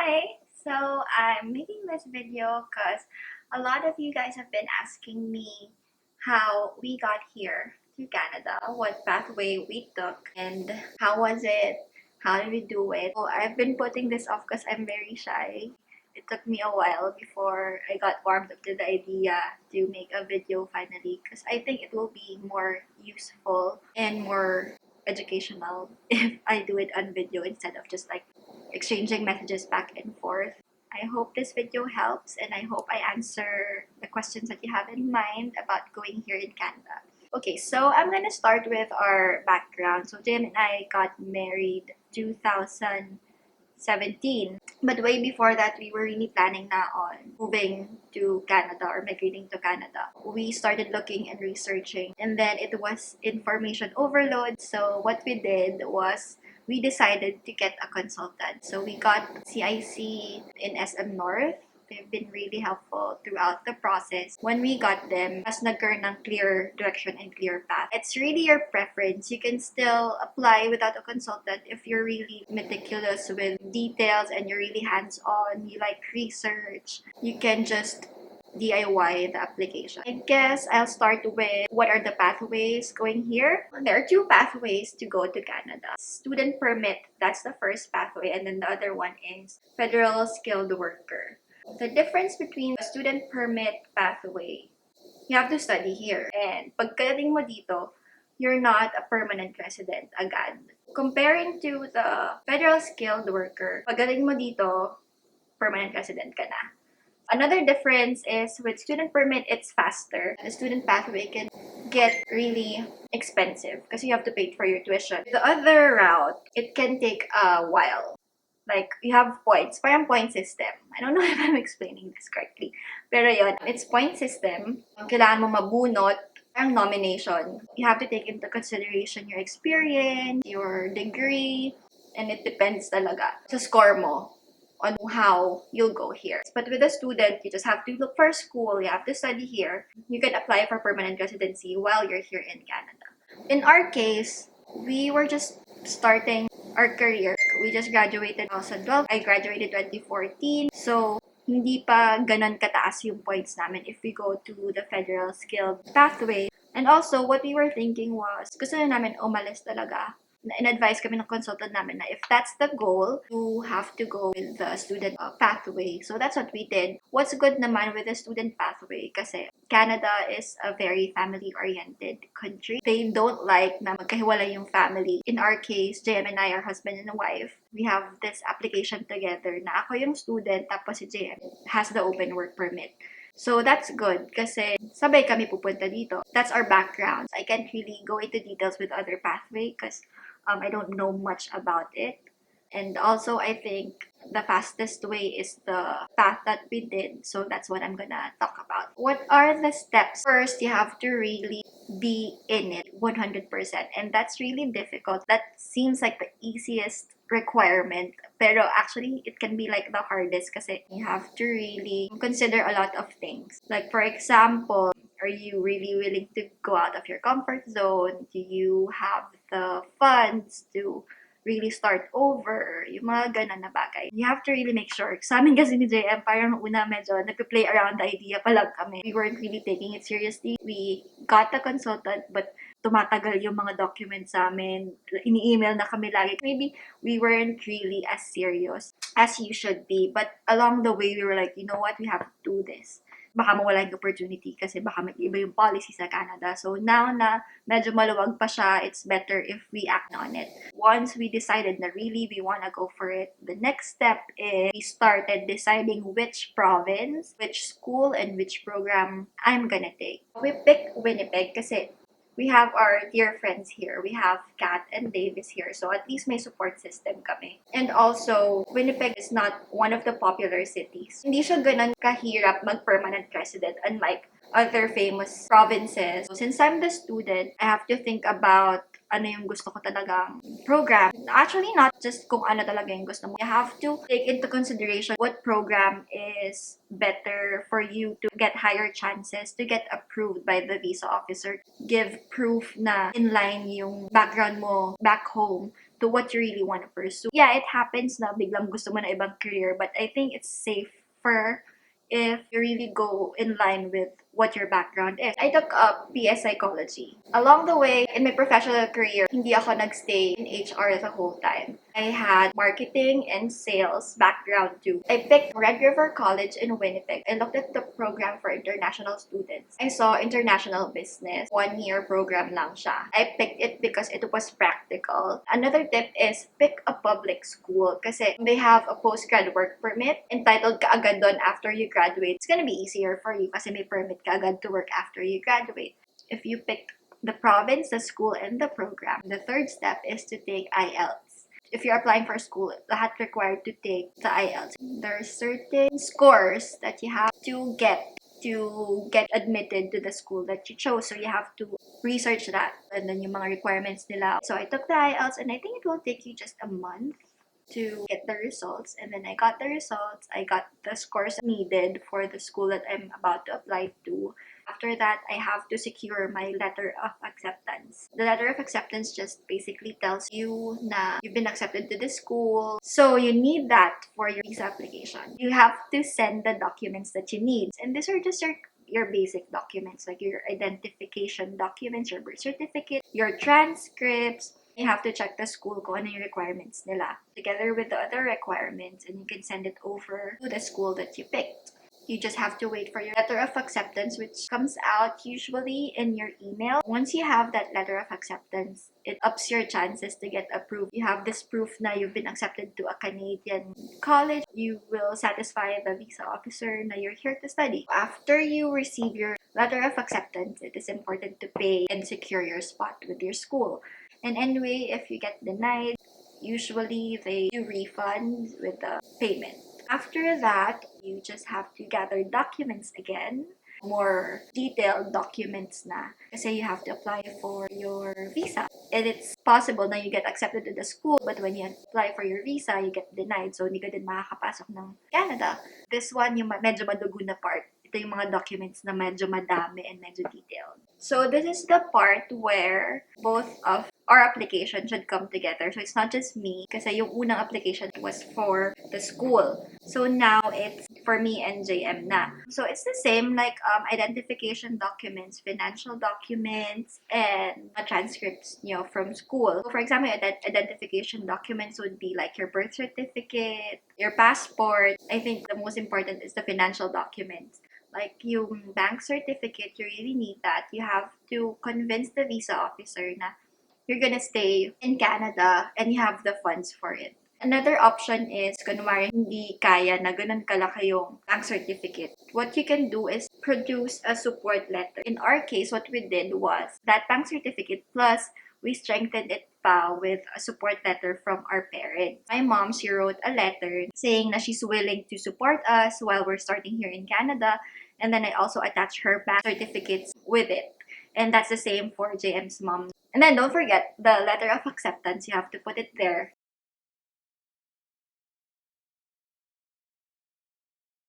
Hi! So I'm making this video because a lot of you guys have been asking me how we got here to Canada, what pathway we took, and how was it, how did we do it. So I've been putting this off because I'm very shy. It took me a while before I got warmed up to the idea to make a video finally because I think it will be more useful and more educational if I do it on video instead of just like exchanging messages back and forth. I hope this video helps and I hope I answer the questions that you have in mind about going here in Canada. Okay, so I'm gonna start with our background. So Jim and I got married 2017. But way before that, we were really planning na on moving to Canada or migrating to Canada. We started looking and researching, and then it was information overload. So what we did was we decided to get a consultant. So we got CIC in SM North. They've been really helpful throughout the process. When we got them, mas nagkaroon ng clear direction and clear path. It's really your preference. You can still apply without a consultant if you're really meticulous with details and you're really hands-on, you like research. You can just DIY the application. I guess I'll start with what are the pathways going here. There are two pathways to go to Canada. Student permit, that's the first pathway, and then the other one is federal skilled worker. The difference between the student permit pathway, you have to study here. And pagkadating mo dito, you're not a permanent resident agad. Comparing to the federal skilled worker, pagkadating mo dito, permanent resident ka na. Another difference is with student permit, it's faster. The student pathway can get really expensive because you have to pay for your tuition. The other route, it can take a while. Like, you have points. Parang point system. I don't know if I'm explaining this correctly. Pero yun, it's point system. Kailangan mo mabunot. Parang nomination. You have to take into consideration your experience, your degree, and it depends talaga sa score mo on how you'll go here. But with a student, you just have to look for a school. You have to study here. You can apply for permanent residency while you're here in Canada. In our case, we were just starting our career. We just graduated 2012. I graduated 2014. So, hindi pa ganun kataas yung points namin if we go to the federal skilled pathway. And also, what we were thinking was, gusto na namin umalis talaga. In-advise kami ng consultant namin na if that's the goal, you have to go with the student pathway. So that's what we did. What's good naman with the student pathway kasi Canada is a very family-oriented country. They don't like na magkahiwalay yung family. In our case, JM and I are husband and wife. We have this application together na ako yung student tapos si JM has the open work permit. So that's good kasi sabay kami pupunta dito. That's our background. I can't really go into details with other pathway because I don't know much about it. And also, I think the fastest way is the path that we did. So that's what I'm gonna talk about. What are the steps? First, you have to really be in it 100%. And that's really difficult. That seems like the easiest requirement. Pero actually, it can be like the hardest kasi you have to really consider a lot of things. Like for example, are you really willing to go out of your comfort zone? Do you have the funds to really start over? Yung mga ganun na bagay. You have to really make sure. Sa amin kasi ni JM, parang una medyo nagpe-play around the idea pa lang kami. We weren't really taking it seriously. We got a consultant, but tumatagal yung mga documents sa amin. Ini-email na kami lagi. Maybe we weren't really as serious as you should be. But along the way, we were like, you know what? We have to do this. Baka mawala yung opportunity kasi baka mag-iba yung policy sa Canada. So now na medyo maluwag pa siya, it's better if we act on it. Once we decided na really we wanna go for it, the next step is we started deciding which province, which school, and which program I'm gonna take. We picked Winnipeg kasi we have our dear friends here. We have Kat and Davis here. So at least may support system kami. And also, Winnipeg is not one of the popular cities. Hindi siya ganun kahirap mag-permanent resident unlike other famous provinces. So since I'm the student, I have to think about ano yung gusto ko talagang program. Actually, not just kung ano talaga yung gusto mo. You have to take into consideration what program is better for you to get higher chances to get approved by the visa officer. Give proof na in line yung background mo back home to what you really want to pursue. Yeah, it happens na biglang gusto mo na ibang career, but I think it's safer if you really go in line with what your background is. I took up PS Psychology. Along the way, in my professional career, hindi ako nagstay in HR the whole time. I had marketing and sales background too. I picked Red River College in Winnipeg. I looked at the program for international students. I saw international business. 1-year program lang siya. I picked it because it was practical. Another tip is pick a public school kasi they have a postgrad work permit. Entitled ka agad doon after you graduate. It's gonna be easier for you kasi may permit ka agad to work after you graduate. If you pick the province, the school, and the program, the third step is to take IELTS. If you're applying for school, lahat required to take the IELTS. There are certain scores that you have to get admitted to the school that you chose. So you have to research that and then yung mga requirements nila. So I took the IELTS and I think it will take you just a month to get the results, and then I got the results. I got the scores needed for the school that I'm about to apply to. After that, I have to secure my letter of acceptance. The letter of acceptance just basically tells you na you've been accepted to the school. So you need that for your visa application. You have to send the documents that you need. And these are just your basic documents, like your identification documents, your birth certificate, your transcripts. You have to check the school kung ano yung requirements nila, together with the other requirements, and you can send it over to the school that you picked. You just have to wait for your letter of acceptance, which comes out usually in your email. Once you have that letter of acceptance, it ups your chances to get approved. You have this proof na you've been accepted to a Canadian college. You will satisfy the visa officer na you're here to study. After you receive your letter of acceptance, it is important to pay and secure your spot with your school. And anyway, if you get denied, usually they do refunds with the payment. After that, you just have to gather documents again, more detailed documents na, kasi you have to apply for your visa. And it's possible na you get accepted to the school, but when you apply for your visa, you get denied, so hindi ka din makakapasok ng Canada. This one, yung medyo madugo na part. Ito yung mga documents na medyo madami and medyo detailed. So this is the part where both of our application should come together. So it's not just me, kasi yung unang application was for the school. So now it's for me and JM na. So it's the same, like identification documents, financial documents, and transcripts from school. So for example, identification documents would be like your birth certificate, your passport. I think the most important is the financial documents. Like yung bank certificate, you really need that. You have to convince the visa officer na you're gonna stay in Canada and you have the funds for it. Another option is, kunwari hindi kaya na ganun kalaki yung bank certificate. What you can do is produce a support letter. In our case, what we did was that bank certificate plus we strengthened it pa with a support letter from our parents. My mom, she wrote a letter saying that she's willing to support us while we're starting here in Canada. And then I also attached her bank certificates with it. And that's the same for JM's mom. And then don't forget the letter of acceptance. You have to put it there.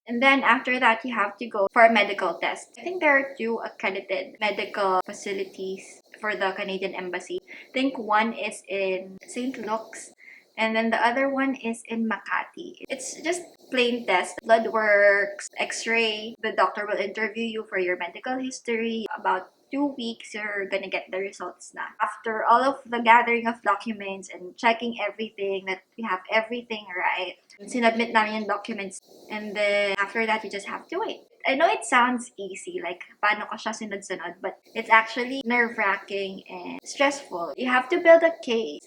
And then after that, you have to go for a medical test. I think there are 2 accredited medical facilities for the Canadian Embassy. I think one is in St. Luke's, and then the other one is in Makati. It's just plain test, blood works, x-ray. The doctor will interview you for your medical history. About 2 weeks, you're gonna get the results na. After all of the gathering of documents and checking everything, that we have everything right, sinubmit namin yung documents. And then after that, you just have to wait. I know it sounds easy, like paano ko siya sunod-sunod, but it's actually nerve-wracking and stressful. You have to build a case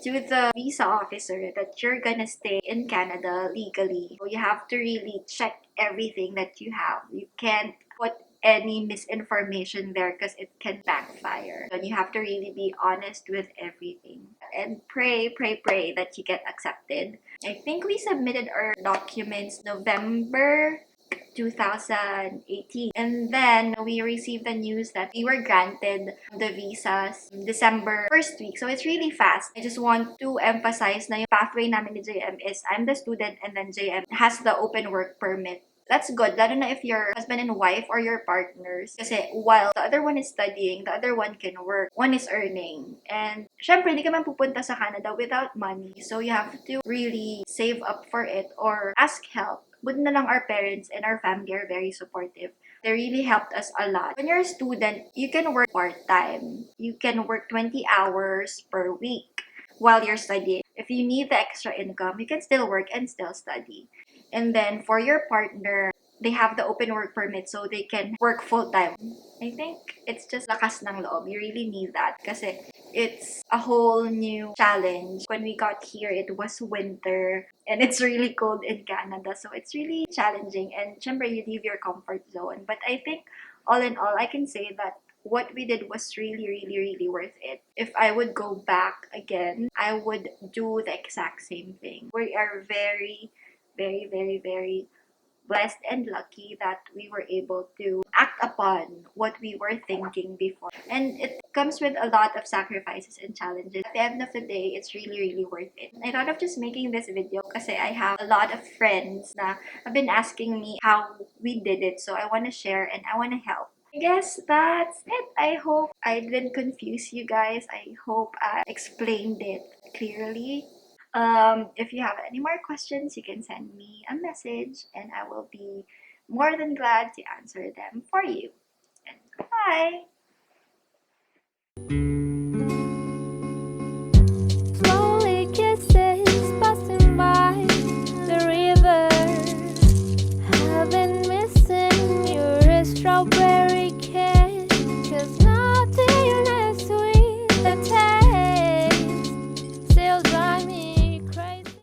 to the visa officer that you're gonna stay in Canada legally. So you have to really check everything that you have. You can't put any misinformation there because it can backfire. And you have to really be honest with everything. And pray that you get accepted. I think we submitted our documents November 2018. And then we received the news that we were granted the visas December 1st week. So it's really fast. I just want to emphasize na yung pathway namin ni JM is I'm the student and then JM has the open work permit That's good, lalo na if you're husband and wife or your partners. Kasi while the other one is studying, the other one can work. One is earning. And syempre, hindi ka man pupunta sa Canada without money. So you have to really save up for it or ask help. Buti na lang our parents and our family are very supportive. They really helped us a lot. When you're a student, you can work part-time. You can work 20 hours per week while you're studying. If you need the extra income, you can still work and still study. And then for your partner, they have the open work permit so they can work full-time. I think it's just lakas ng loob. You really need that kasi it's a whole new challenge. When we got here, it was winter and it's really cold in Canada. So it's really challenging and syempre you leave your comfort zone. But I think all in all, I can say that what we did was really, really, really worth it. If I would go back again, I would do the exact same thing. We are very, very, very, very blessed and lucky that we were able to act upon what we were thinking before. And it comes with a lot of sacrifices and challenges. At the end of the day, it's really, really worth it. I thought of just making this video because I have a lot of friends na have been asking me how we did it. So I want to share and I want to help. I guess that's it. I hope I didn't confuse you guys. I hope I explained it clearly. If you have any more questions, you can send me a message and I will be more than glad to answer them for you. And bye! Slowly kisses passing by the river. I've been missing your strawberry.